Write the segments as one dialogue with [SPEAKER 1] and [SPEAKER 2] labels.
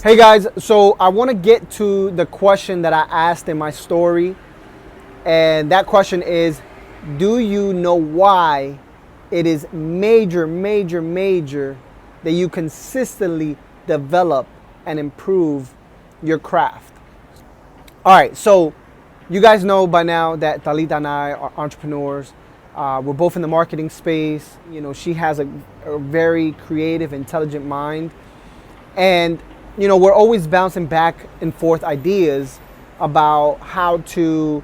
[SPEAKER 1] Hey guys, so I want to get to the question that I asked in my story. And that question is, do you know why it is major that you consistently develop and improve your craft? All right, so you guys know by now that Talita and I are entrepreneurs. We're both in the marketing space. You know, she has a very creative, intelligent mind. And, you know, we're always bouncing back and forth ideas about how to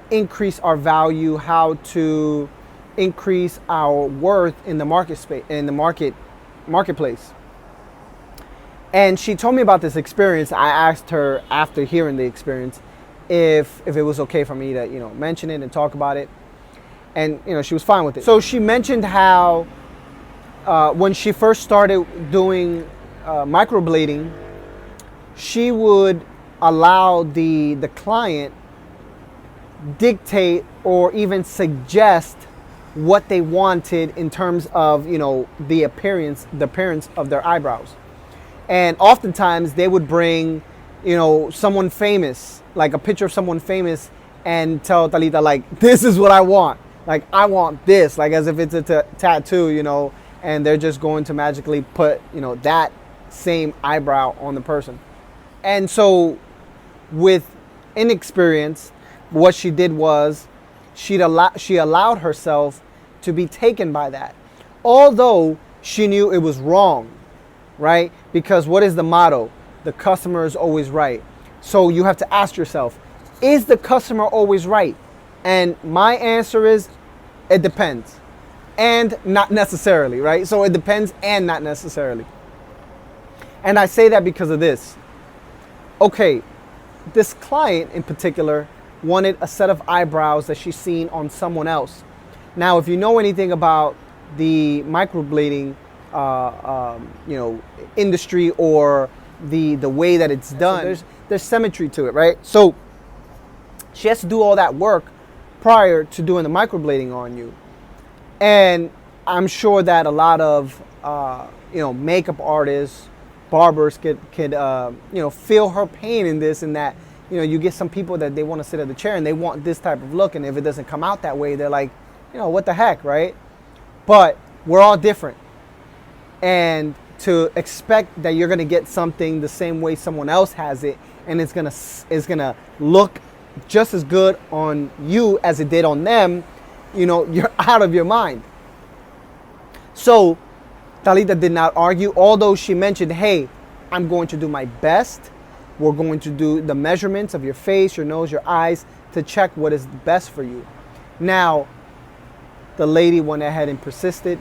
[SPEAKER 1] increase our value, how to increase our worth in the market space, in the marketplace. And she told me about this experience. I asked her after hearing the experience if it was okay for me to, you know, mention it and talk about it. And, you know, she was fine with it. So she mentioned how when she first started doing microblading, she would allow the client dictate or even suggest what they wanted in terms of, you know, the appearance of their eyebrows. And oftentimes they would bring, you know, someone famous, like a picture of someone famous, and tell Talita, like, this is what I want. Like, I want this, like as if it's a tattoo, you know, and they're just going to magically put, you know, that same eyebrow on the person. And so with inexperience, what she did was she allowed herself to be taken by that, although she knew it was wrong, right? Because what is the motto? The customer is always right. So you have to ask yourself, is the customer always right? And my answer is, it depends. And not necessarily, right? So it depends and not necessarily. And I say that because of this. Okay, this client in particular wanted a set of eyebrows that she's seen on someone else. Now, if you know anything about the microblading, you know, industry or the way that it's done, so there's symmetry to it, right? So she has to do all that work prior to doing the microblading on you. And I'm sure that a lot of, you know, makeup artists, barbers could you know, feel her pain in this, and that, you know, you get some people that they want to sit at the chair and they want this type of look, and if it doesn't come out that way, they're like, you know, what the heck, right? But we're all different. And to expect that you're going to get something the same way someone else has it, and it's going to look just as good on you as it did on them, you know, you're out of your mind. So Talita did not argue, although she mentioned, hey, I'm going to do my best. We're going to do the measurements of your face, your nose, your eyes to check what is best for you. Now, the lady went ahead and persisted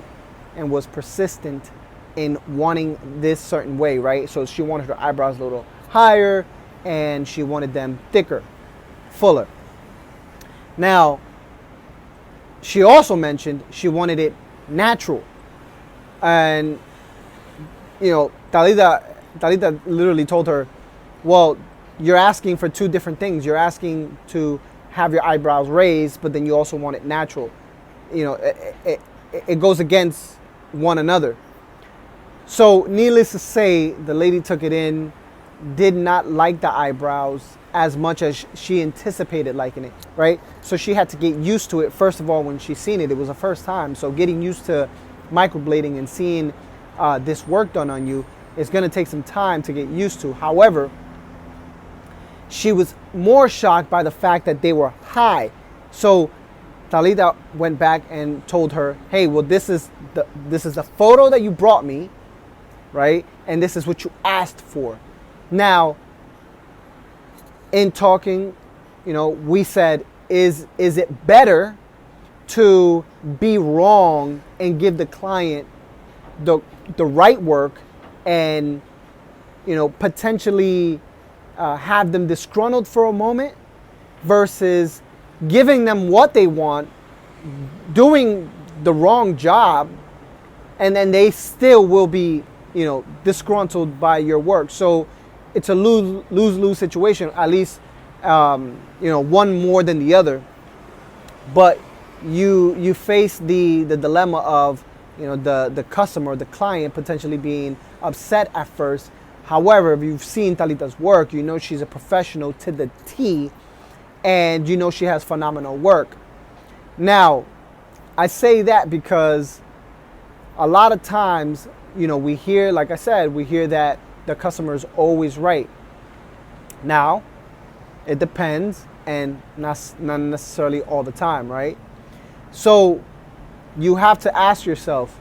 [SPEAKER 1] and was persistent in wanting this certain way, right? So she wanted her eyebrows a little higher and she wanted them thicker, fuller. Now, she also mentioned she wanted it natural. And, you know, Talita literally told her, well, you're asking for two different things. You're asking to have your eyebrows raised, but then you also want it natural. You know, it goes against one another. So needless to say, the lady took it in, did not like the eyebrows as much as she anticipated liking it, right? So she had to get used to it. First of all, when she seen it, it was the first time. So getting used to microblading and seeing this work done on you is going to take some time to get used to. However, she was more shocked by the fact that they were high. So Talita went back and told her, hey, well, this is the photo that you brought me, right? And this is what you asked for. Now, in talking, you know, we said, is it better to be wrong and give the client the right work and, you know, potentially have them disgruntled for a moment, versus giving them what they want, doing the wrong job, and then they still will be, you know, disgruntled by your work? So it's a lose-lose situation, at least, you know, one more than the other. But you face the dilemma of, you know, the customer, the client potentially being upset at first, However, if you've seen Talita's work, you know she's a professional to the T, and you know she has phenomenal work. Now, I say that because a lot of times, you know, we hear, like I said, we hear that the customer is always right. Now, it depends, and not necessarily all the time, right? So you have to ask yourself,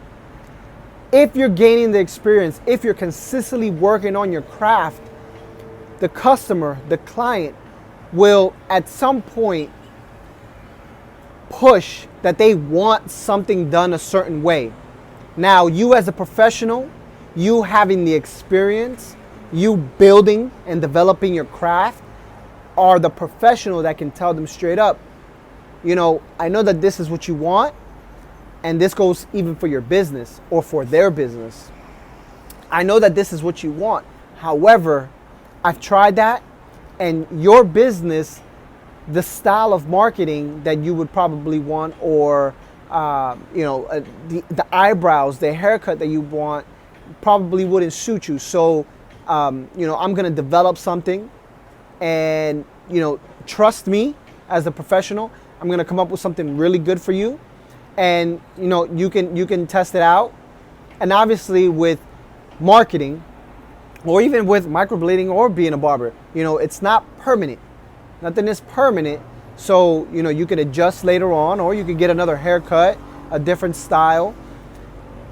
[SPEAKER 1] if you're gaining the experience, if you're consistently working on your craft, the customer, the client, will at some point push that they want something done a certain way. Now, you as a professional, you having the experience, you building and developing your craft, are the professional that can tell them straight up, you know, I know that this is what you want, and this goes even for your business or for their business. I know that this is what you want. However, I've tried that, and your business, the style of marketing that you would probably want, or the eyebrows, the haircut that you want, probably wouldn't suit you. So, I'm gonna develop something, and trust me as a professional. I'm gonna come up with something really good for you, and you can test it out. And obviously, with marketing, or even with microblading or being a barber, it's not permanent. Nothing is permanent. So, you could adjust later on, or you could get another haircut, a different style.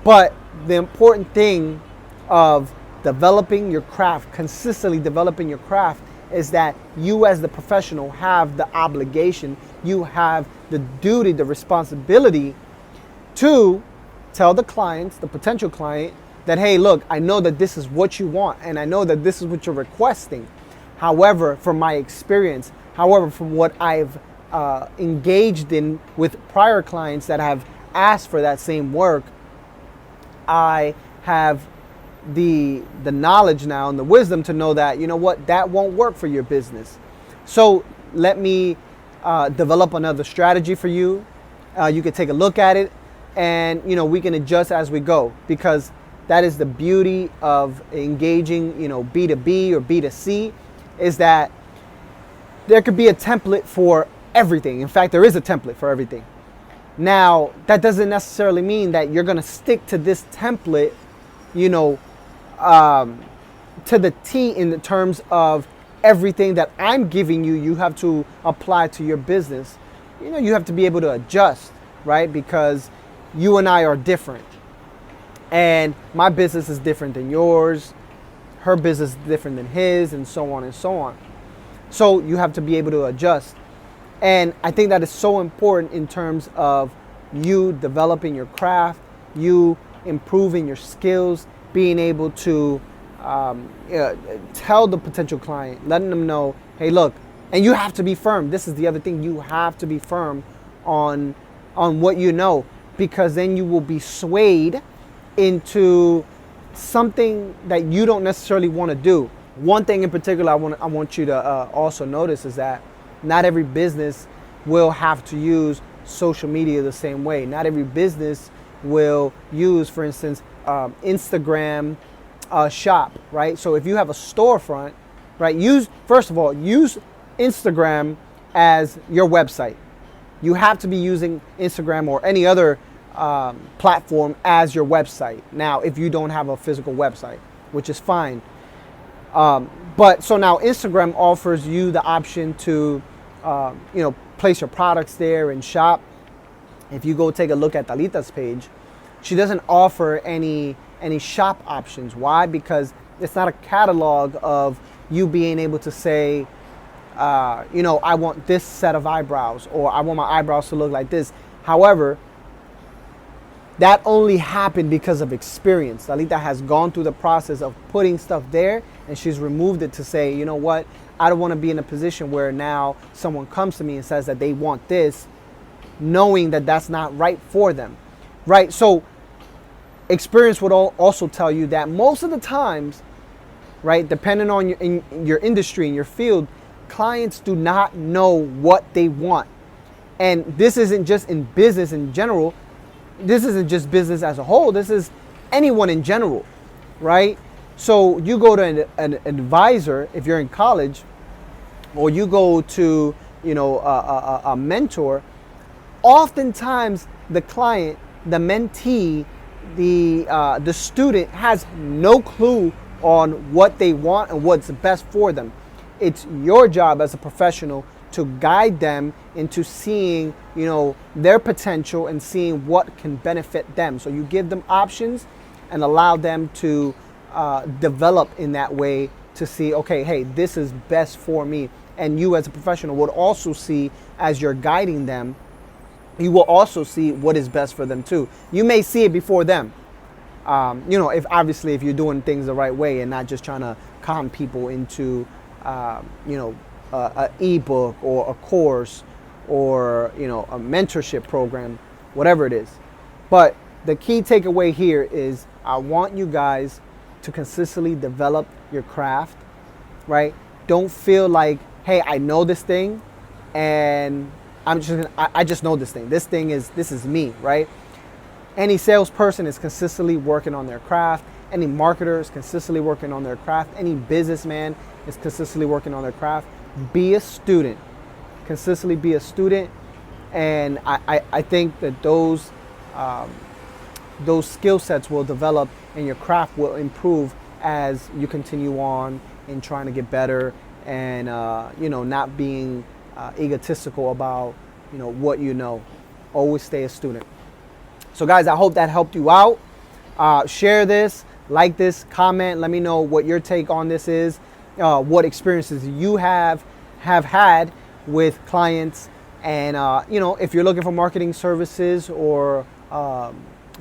[SPEAKER 1] But the important thing of developing your craft, consistently developing your craft, is that you as the professional have the obligation, you have the duty, the responsibility to tell the clients, the potential client, that, hey, look, I know that this is what you want, and I know that this is what you're requesting. However, from my experience, from what I've engaged in with prior clients that have asked for that same work, I have the knowledge now and the wisdom to know that, that won't work for your business. So let me develop another strategy for you. You can take a look at it, and we can adjust as we go, because that is the beauty of engaging B2B or B2C, is that there could be a template for everything. In fact, there is a template for everything. Now, that doesn't necessarily mean that you're going to stick to this template, to the T, in the terms of everything that I'm giving you, you have to apply to your business. You have to be able to adjust, right? Because you and I are different. And my business is different than yours. Her business is different than his, and so on and so on. So you have to be able to adjust. And I think that is so important in terms of you developing your craft, you improving your skills, being able to tell the potential client, letting them know, hey, look, and you have to be firm. This is the other thing. You have to be firm on what you know, because then you will be swayed into something that you don't necessarily want to do. One thing in particular I want you to also notice is that not every business will have to use social media the same way. Not every business will use, for instance, Instagram shop, right? So if you have a storefront, right, use Instagram as your website. You have to be using Instagram or any other platform as your website. Now, if you don't have a physical website, which is fine. But so now Instagram offers you the option to, place your products there and shop. If you go take a look at Talita's page, she doesn't offer any shop options. Why? Because it's not a catalog of you being able to say, I want this set of eyebrows, or I want my eyebrows to look like this. However, that only happened because of experience. Talita has gone through the process of putting stuff there, and she's removed it to say, you know what, I don't want to be in a position where now someone comes to me and says that they want this, knowing that that's not right for them, right? So experience would also tell you that most of the times, right, depending on your industry and your field, clients do not know what they want. And this isn't just in business in general. This isn't just business as a whole. This is anyone in general, right? So you go to an advisor if you're in college, or you go to, you know, a mentor. Oftentimes the client, the mentee, the student has no clue on what they want and what's best for them. It's your job as a professional to guide them into seeing, you know, their potential and seeing what can benefit them. So you give them options and allow them to develop in that way to see, okay, hey, this is best for me. And you as a professional would also see, as you're guiding them, you will also see what is best for them too. You may see it before them. You know, if obviously if you're doing things the right way and not just trying to con people into, you know, an ebook or a course or, you know, a mentorship program, whatever it is. But the key takeaway here is I want you guys to consistently develop your craft, right? Don't feel like, hey, I know this thing and I just know this thing. This is me, right? Any salesperson is consistently working on their craft. Any marketer is consistently working on their craft. Any businessman is consistently working on their craft. Be a student. Consistently be a student. And I think that those skill sets will develop and your craft will improve as you continue on in trying to get better and, you know, not being egotistical about, you know, what you know. Always stay a student. So guys, I hope that helped you out. Share this, like this, comment. Let me know what your take on this is, what experiences you have had with clients. And, you know, if you're looking for marketing services or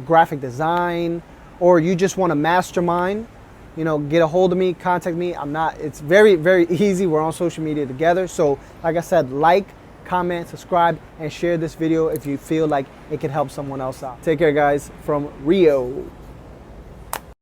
[SPEAKER 1] graphic design, or you just want a mastermind, you know, get a hold of me, contact me. It's very, very easy. We're on social media together. So like I said, like, comment, subscribe, and share this video if you feel like it can help someone else out. Take care, guys, from Rio.